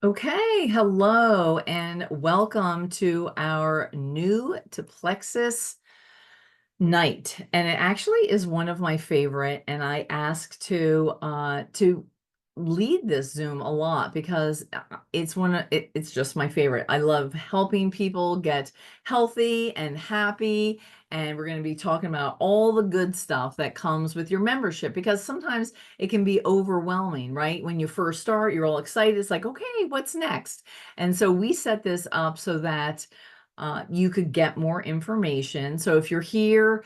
Okay, hello and welcome to our new to Plexus night. And it actually is one of my favorite, and I ask to lead this Zoom a lot because it's just my favorite. I love helping people get healthy and happy, and we're going to be talking about all the good stuff that comes with your membership because sometimes it can be overwhelming, right? When you first start, you're all excited. It's like, okay, what's next? And so we set this up so that you could get more information. So if you're here,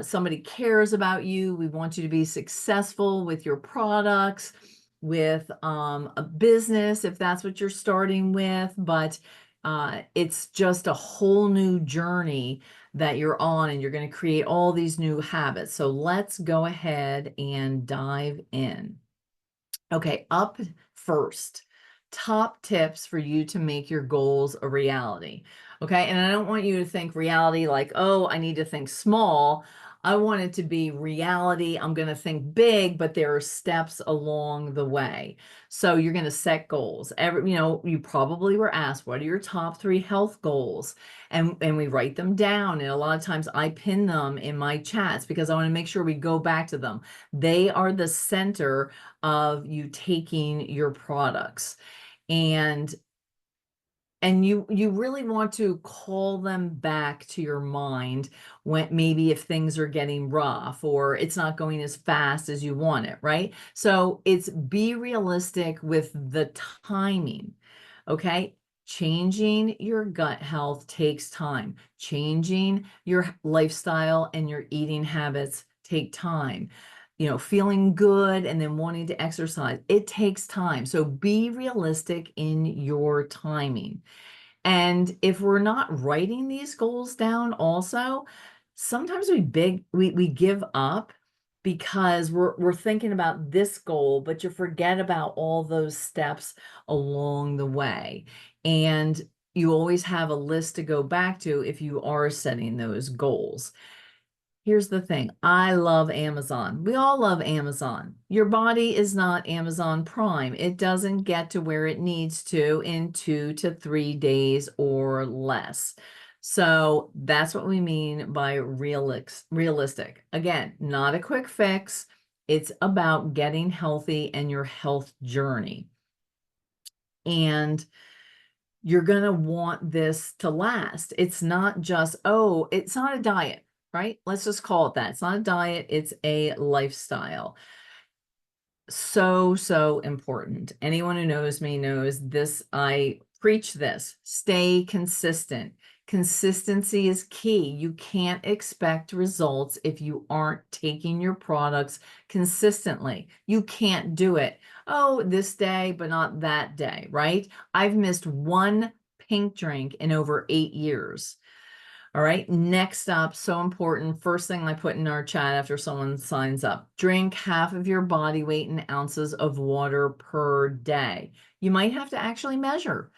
somebody cares about you. We want you to be successful with your products, with a business, if that's what you're starting with. But it's just a whole new journey that you're on, and you're going to create all these new habits. So let's go ahead and dive in. Okay, up first, top tips for you to make your goals a reality. Okay, and I don't want you to think reality like, oh, I need to think small. I want it to be reality. I'm going to think big, but there are steps along the way. So you're going to set goals. You probably were asked, what are your top three health goals? And we write them down. And a lot of times I pin them in my chats because I want to make sure we go back to them. They are the center of you taking your products, and you really want to call them back to your mind when maybe if things are getting rough or it's not going as fast as you want it, right? So it's be realistic with the timing. Okay, changing your gut health takes time. Changing your lifestyle and your eating habits take time. Feeling good and then wanting to exercise, it takes time. So be realistic in your timing. And if we're not writing these goals down also, sometimes we give up because we're thinking about this goal, but you forget about all those steps along the way. And you always have a list to go back to if you are setting those goals. Here's the thing. I love Amazon. We all love Amazon. Your body is not Amazon Prime. It doesn't get to where it needs to in 2 to 3 days or less. So that's what we mean by realistic. Again, not a quick fix. It's about getting healthy and your health journey. And you're going to want this to last. It's not just, oh, it's not a diet, right? Let's just call it that. It's not a diet, it's a lifestyle. So, so important. Anyone who knows me knows this. I preach this. Stay consistent. Consistency is key. You can't expect results if you aren't taking your products consistently. You can't do it. Oh, this day, but not that day, right? I've missed one pink drink in over 8 years. All right, next up, so important. First thing I put in our chat after someone signs up, drink half of your body weight in ounces of water per day. You might have to actually measure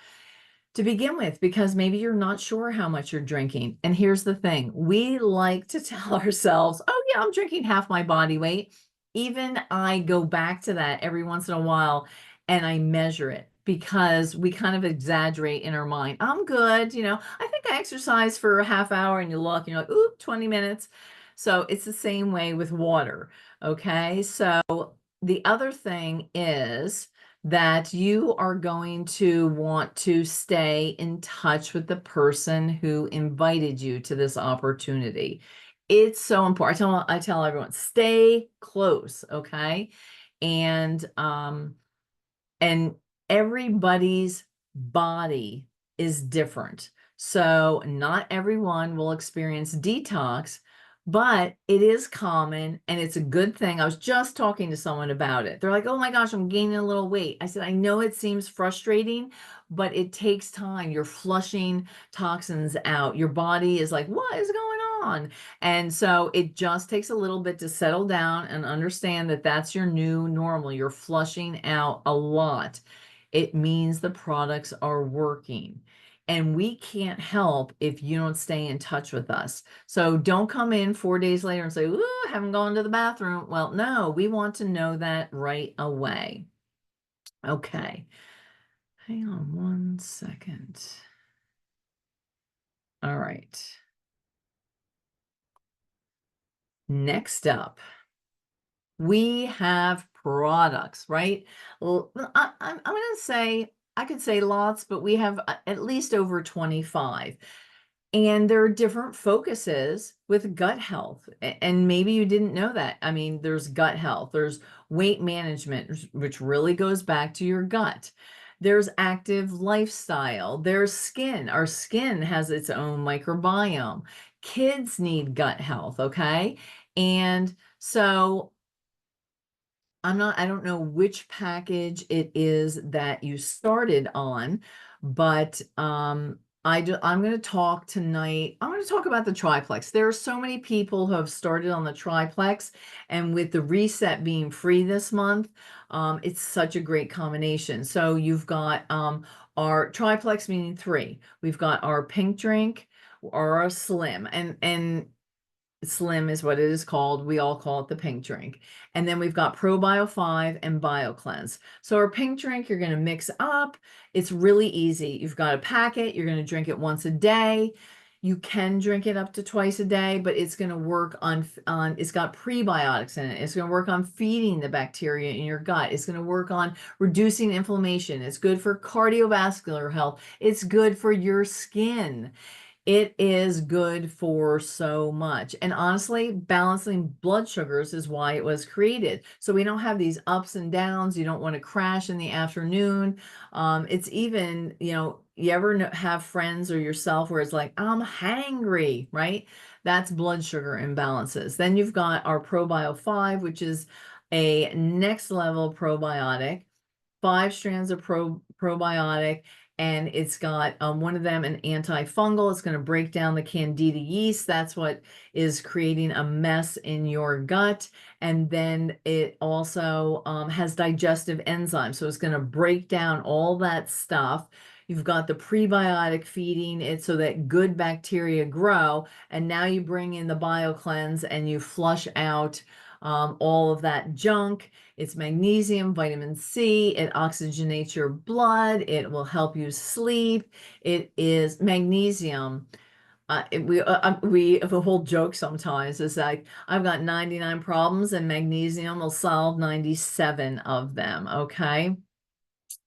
to begin with because maybe you're not sure how much you're drinking. And here's the thing, we like to tell ourselves, oh yeah, I'm drinking half my body weight. Even I go back to that every once in a while and I measure it because we kind of exaggerate in our mind. I'm good, I think I exercise for a half hour, and you look and you're like, ooh, 20 minutes. So it's the same way with water. Okay. So the other thing is that you are going to want to stay in touch with the person who invited you to this opportunity. It's so important. I tell everyone, stay close, okay? And everybody's body is different. So not everyone will experience detox, but it is common and it's a good thing. I was just talking to someone about it. They're like, oh my gosh, I'm gaining a little weight. I said, I know it seems frustrating, but it takes time. You're flushing toxins out. Your body is like, what is going on? And so it just takes a little bit to settle down and understand that that's your new normal. You're flushing out a lot. It means the products are working. And we can't help if you don't stay in touch with us. So don't come in 4 days later and say, ooh, I haven't gone to the bathroom. Well, no, we want to know that right away. Okay. Hang on one second. All right. Next up, we have products, right? Well, I'm going to say, I could say lots, but we have at least over 25. And there are different focuses with gut health. And maybe you didn't know that. I mean, there's gut health, there's weight management, which really goes back to your gut. There's active lifestyle, there's skin. Our skin has its own microbiome. Kids need gut health, okay? And so I don't know which package it is that you started on, but I'm going to talk tonight. I'm going to talk about the triplex. There are so many people who have started on the triplex, and with the reset being free this month, it's such a great combination. So you've got our triplex, meaning three. We've got our pink drink or our slim, and Slim is what it is called. We all call it the pink drink. And then we've got ProBio 5 and BioCleanse. So our pink drink, you're going to mix up. It's really easy. You've got a packet. You're going to drink it once a day. You can drink it up to twice a day, but it's going to work on it's got prebiotics in it. It's going to work on feeding the bacteria in your gut. It's going to work on reducing inflammation. It's good for cardiovascular health. It's good for your skin. It is good for so much. And honestly, balancing blood sugars is why it was created. So we don't have these ups and downs. You don't want to crash in the afternoon. It's even, you ever have friends or yourself where it's like, I'm hangry, right? That's blood sugar imbalances. Then you've got our ProBio 5, which is a next level probiotic, 5 strands of probiotic, and it's got one of them an antifungal. It's going to break down the candida yeast. That's what is creating a mess in your gut. And then it also has digestive enzymes. So it's going to break down all that stuff. You've got the prebiotic feeding it so that good bacteria grow. And now you bring in the BioCleanse and you flush out all of that junk. It's magnesium, vitamin C. It oxygenates your blood. It will help you sleep. It is magnesium. We have a whole joke sometimes. It's like, I've got 99 problems and magnesium will solve 97 of them. Okay.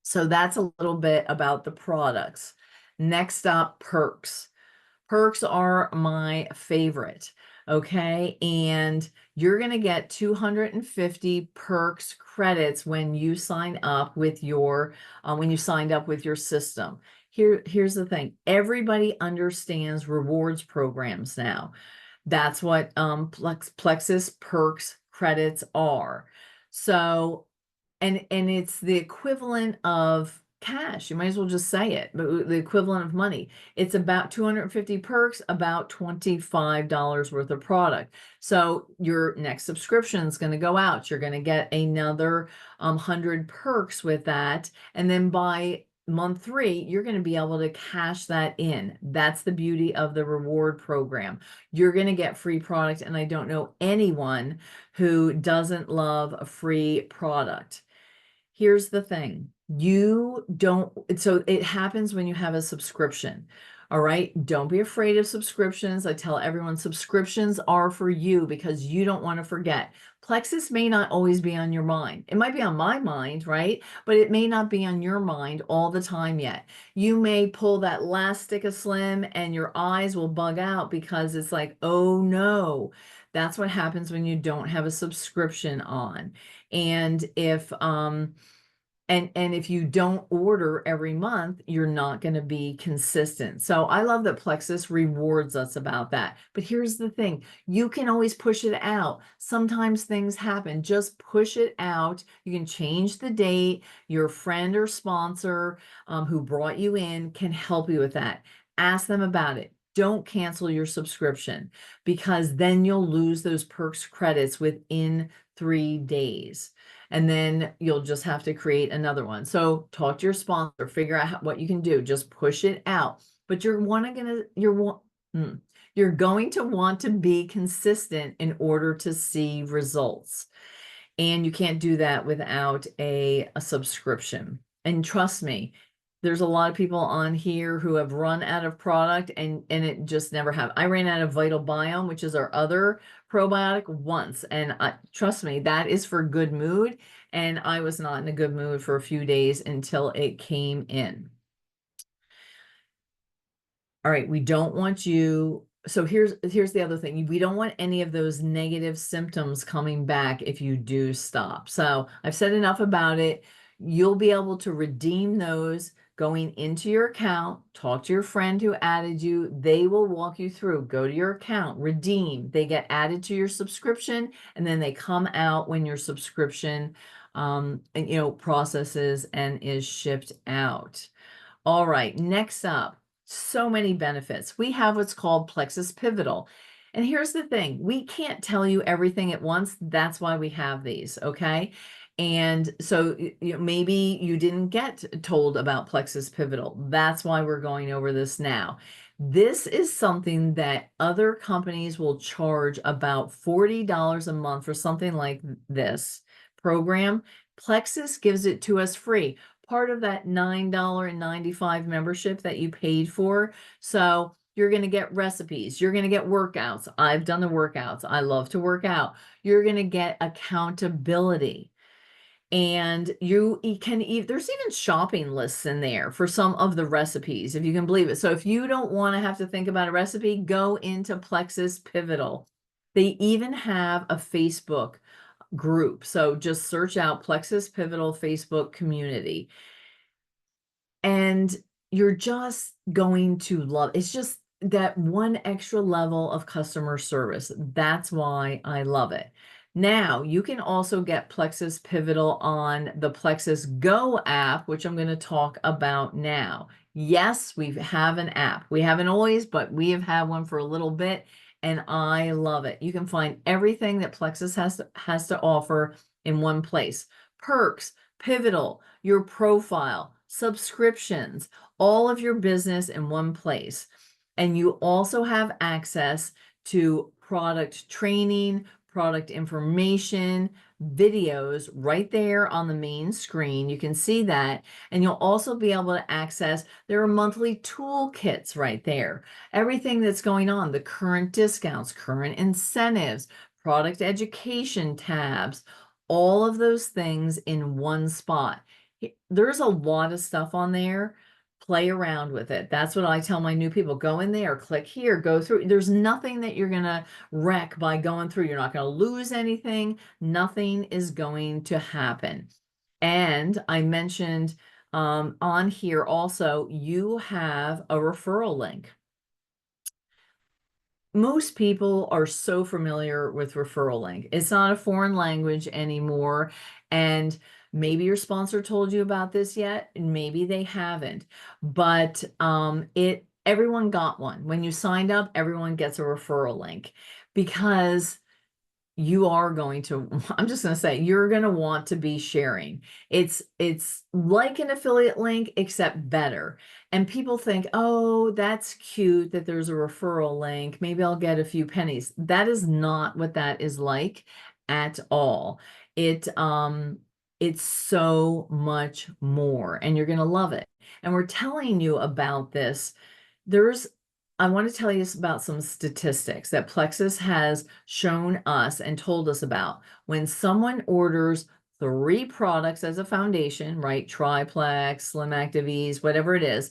So that's a little bit about the products. Next up, perks. Perks are my favorite. Okay. And you're going to get 250 perks credits when you sign up with when you signed up with your system. Here's the thing. Everybody understands rewards programs now. That's what Plexus perks credits are. So and it's the equivalent of cash. You might as well just say it, but the equivalent of money. It's about 250 perks, about $25 worth of product. So your next subscription is going to go out. You're going to get another 100 perks with that. And then by month 3, you're going to be able to cash that in. That's the beauty of the reward program. You're going to get free product. And I don't know anyone who doesn't love a free product. Here's the thing. So it happens when you have a subscription. All right. Don't be afraid of subscriptions. I tell everyone subscriptions are for you because you don't want to forget. Plexus may not always be on your mind. It might be on my mind, right? But it may not be on your mind all the time yet. You may pull that last stick of Slim and your eyes will bug out because it's like, oh no. That's what happens when you don't have a subscription on. And if you don't order every month, you're not going to be consistent. So I love that Plexus rewards us about that. But here's the thing. You can always push it out. Sometimes things happen. Just push it out. You can change the date. Your friend or sponsor who brought you in can help you with that. Ask them about it. Don't cancel your subscription because then you'll lose those perks credits within 3 days. And then you'll just have to create another one. So talk to your sponsor, figure out what you can do. Just push it out. But you're going to want to be consistent in order to see results. And you can't do that without a subscription. And trust me, there's a lot of people on here who have run out of product and it just never have. I ran out of Vital Biome, which is our other probiotic, once, and trust me, that is for good mood. And I was not in a good mood for a few days until it came in. All right, we don't want you. So here's the other thing. We don't want any of those negative symptoms coming back if you do stop. So I've said enough about it. You'll be able to redeem those going into your account. Talk to your friend who added you. They will walk you through. Go to your account, redeem. They get added to your subscription, and then they come out when your subscription processes and is shipped out. All right, next up, so many benefits. We have what's called Plexus Pivotal. And here's the thing, we can't tell you everything at once. That's why we have these, okay? And so maybe you didn't get told about Plexus Pivotal. That's why we're going over this now. This is something that other companies will charge about $40 a month for something like this program. Plexus gives it to us free, part of that $9.95 membership that you paid for. So you're going to get recipes. You're going to get workouts. I've done the workouts. I love to work out. You're going to get accountability. And you can eat, there's even shopping lists in there for some of the recipes, if you can believe it. So if you don't want to have to think about a recipe, go into Plexus Pivotal. They even have a Facebook group. So just search out Plexus Pivotal Facebook community. And you're just going to love, it's just that one extra level of customer service. That's why I love it. Now, you can also get Plexus Pivotal on the Plexus Go app, which I'm going to talk about now. Yes, we have an app. We haven't always, but we have had one for a little bit, and I love it. You can find everything that Plexus has to offer in one place. Perks, Pivotal, your profile, subscriptions, all of your business in one place. And you also have access to product training, product information, videos right there on the main screen. You can see that. And you'll also be able to access, there are monthly toolkits right there. Everything that's going on, the current discounts, current incentives, product education tabs, all of those things in one spot. There's a lot of stuff on there. Play around with it. That's what I tell my new people. Go in there, click here, go through. There's nothing that you're going to wreck by going through. You're not going to lose anything. Nothing is going to happen. And I mentioned on here also, you have a referral link. Most people are so familiar with referral link. It's not a foreign language anymore. And maybe your sponsor told you about this yet, and maybe they haven't. But everyone got one. When you signed up, everyone gets a referral link, because you are going to, I'm just going to say, you're going to want to be sharing. It's like an affiliate link, except better. And people think, oh, that's cute that there's a referral link. Maybe I'll get a few pennies. That is not what that is like at all. It's so much more, and you're going to love it. And we're telling you about this. I want to tell you about some statistics that Plexus has shown us and told us about. When someone orders 3 products as a foundation, right? Triplex, Slim Active Ease, whatever it is,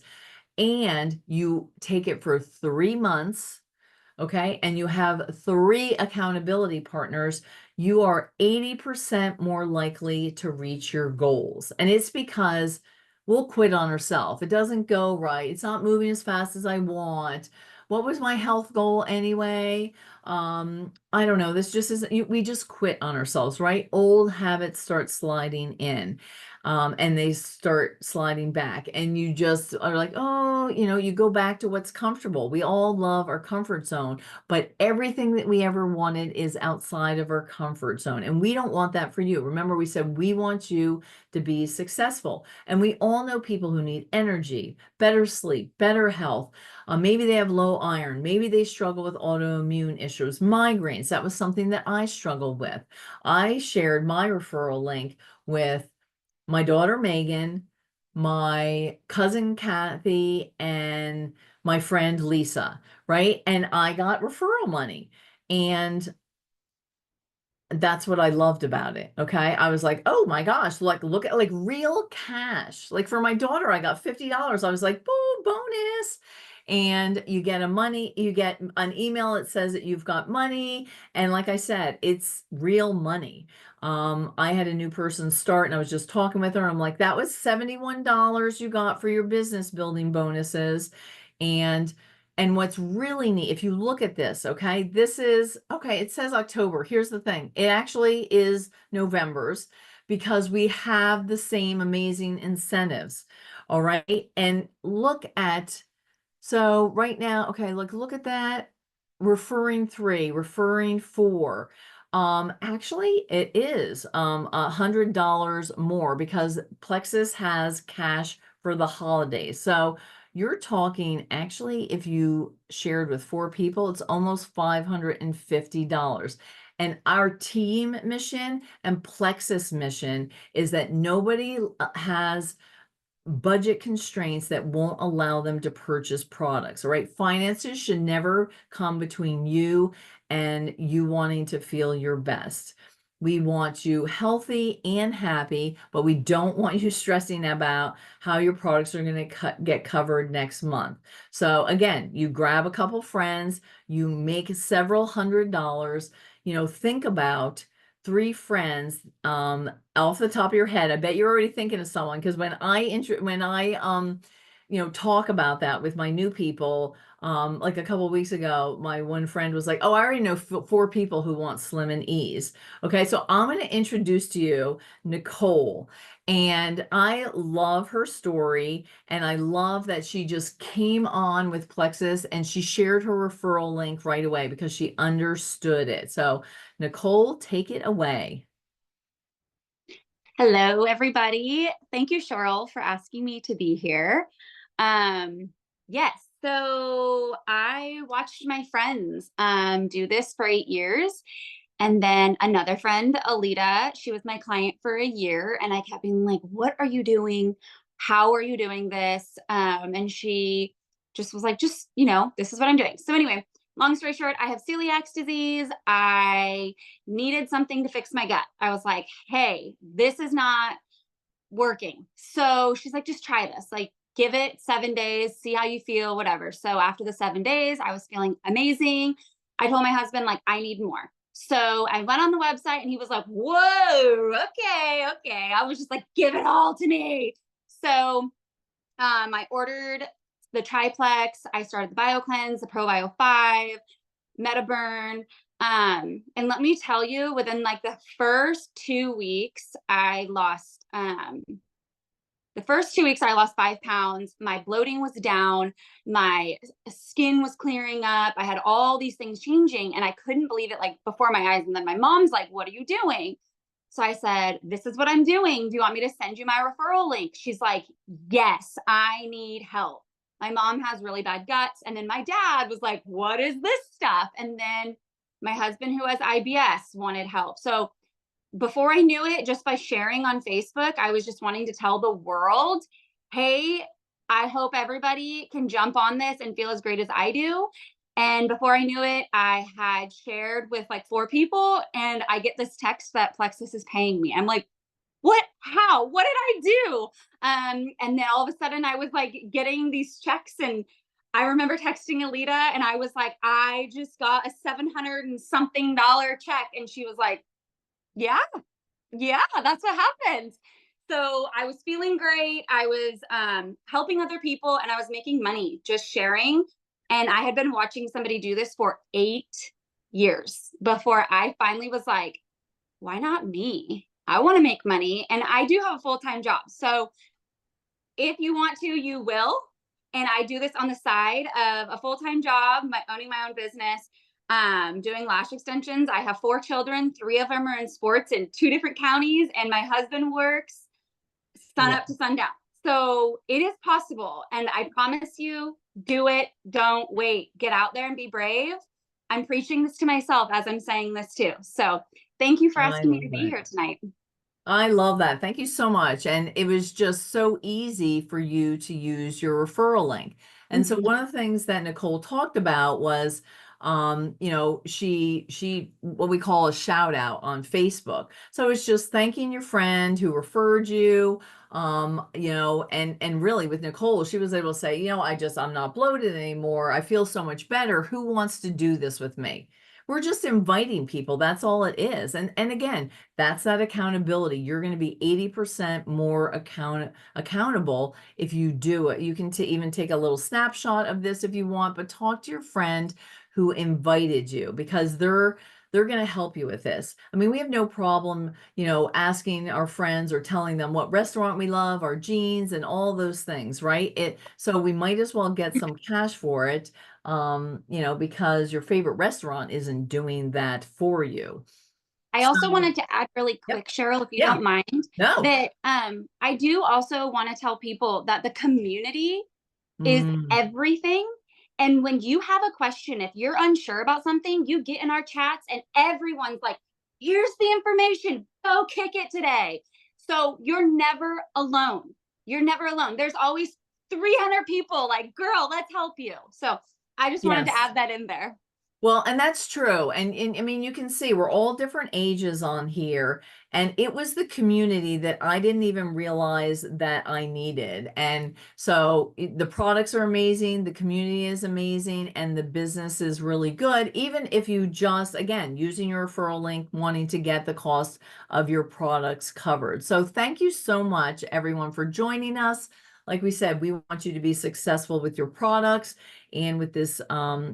and you take it for 3 months, okay, and you have 3 accountability partners, you are 80% more likely to reach your goals. And it's because we'll quit on ourselves. It doesn't go right. It's not moving as fast as I want. What was my health goal anyway? I don't know. This just isn't, we just quit on ourselves, right? Old habits start sliding in. And they start sliding back, and you just are like, oh, you go back to what's comfortable. We all love our comfort zone, but everything that we ever wanted is outside of our comfort zone. And we don't want that for you. Remember, we said we want you to be successful. And we all know people who need energy, better sleep, better health. Maybe they have low iron. Maybe they struggle with autoimmune issues, migraines. That was something that I struggled with. I shared my referral link with my daughter, Megan, my cousin Kathy, and my friend Lisa, right? And I got referral money. And that's what I loved about it. Okay. I was like, oh my gosh, like look at like real cash. Like for my daughter, I got $50. I was like, boom, bonus. And you get an email that says that you've got money. And like I said, it's real money. I had a new person start and I was just talking with her. I'm like, that was $71 you got for your business building bonuses. And what's really neat, if you look at this, okay, it says October. Here's the thing. It actually is November's because we have the same amazing incentives. All right. And so right now, okay, look at that. Referring 3, referring 4. Actually it is $100 more because Plexus has cash for the holidays. So you're talking actually, if you shared with 4 people, it's almost $550. And our team mission and Plexus mission is that nobody has budget constraints that won't allow them to purchase products. All right. Finances should never come between you and you wanting to feel your best. We want you healthy and happy, but we don't want you stressing about how your products are going to get covered next month. So again, you grab a couple friends, you make several $100s, think about 3 friends, off the top of your head. I bet you're already thinking of someone because when I talk about that with my new people, like a couple of weeks ago, my one friend was like, "Oh, I already know 4 people who want Slim and Ease." Okay, so I'm going to introduce to you Nicole, and I love her story, and I love that she just came on with Plexus and she shared her referral link right away because she understood it. So Nicole, take it away. Hello, everybody. Thank you, Cheryl, for asking me to be here. Um, yes, so I watched my friends do this for 8 years. And then another friend, Alita, she was my client for a year. And I kept being like, what are you doing? How are you doing this? And she just was like, this is what I'm doing. So anyway, long story short, I have celiac disease. I needed something to fix my gut. I was like, hey, this is not working. So she's like, just try this. Like, give it 7 days, see how you feel, whatever. So after the 7 days, I was feeling amazing. I told my husband, like, I need more. So I went on the website and he was like, whoa, okay, okay. I was just like, give it all to me. So I ordered the triplex. I started the BioCleanse, the ProBio 5, MetaBurn. And let me tell you, within like the first 2 weeks, I lost 5 pounds. My bloating was down. My skin was clearing up. I had all these things changing and I couldn't believe it, like before my eyes. And then my mom's like, what are you doing? So I said, this is what I'm doing. Do you want me to send you my referral link? She's like, yes, I need help. My mom has really bad guts. And then my dad was like, what is this stuff? And then my husband, who has IBS, wanted help. So before I knew it, just by sharing on Facebook, I was just wanting to tell the world, hey, I hope everybody can jump on this and feel as great as I do. And before I knew it, I had shared with like 4 people and I get this text that Plexus is paying me. I'm like, what? How? What did I do? And then all of a sudden I was like getting these checks, and I remember texting Alita and I was like, I just got a $700 and something check. And she was like, yeah, yeah, that's what happened. So I was feeling great. I was helping other people and I was making money just sharing. And I had been watching somebody do this for 8 years before I finally was like, why not me? I want to make money and I do have a full-time job. So if you want to, you will. And I do this on the side of a full-time job, owning my own business, doing lash extensions. I have 4 children. 3 of them are in sports in 2 different counties, and my husband works sun Yeah, up to sundown. So it is possible. And I promise you, do it. Don't wait. Get out there and be brave. I'm preaching this to myself as I'm saying this too. So thank you for I asking me to love be it. here tonight. I love that. Thank you so much. And it was just so easy for you to use your referral link. And so Mhm. one of the things that Nicole talked about was, she what we call a shout out on Facebook. So it's just thanking your friend who referred you. And really with Nicole, she was able to say, I'm not bloated anymore. I feel so much better. Who wants to do this with me? We're just inviting people. That's all it is. And again, that's that accountability. You're going to be 80% more accountable if you do it. You can even take a little snapshot of this if you want, but talk to your friend who invited you because they're going to help you with this. I mean, we have no problem, asking our friends or telling them what restaurant we love, our jeans, and all those things, right? So we might as well get some cash for it, because your favorite restaurant isn't doing that for you. I also So, wanted to add really yep. quick, Cheryl, if you Yeah. don't mind, No. that I do also want to tell people that the community is Mm, everything. And when you have a question, if you're unsure about something, you get in our chats and everyone's like, here's the information, go kick it today. So you're never alone. You're never alone. There's always 300 people like, girl, let's help you. So I just wanted to yes. add that in there. Well, and that's true. And I mean, you can see we're all different ages on here. And it was the community that I didn't even realize that I needed. And so the products are amazing, the community is amazing, and the business is really good, even if you just, again, using your referral link, wanting to get the cost of your products covered. So thank you so much, everyone, for joining us. Like we said, we want you to be successful with your products and with this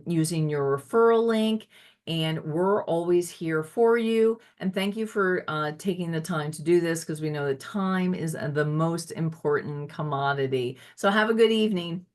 using your referral link. And we're always here for you. And thank you for taking the time to do this because we know that time is the most important commodity. So have a good evening.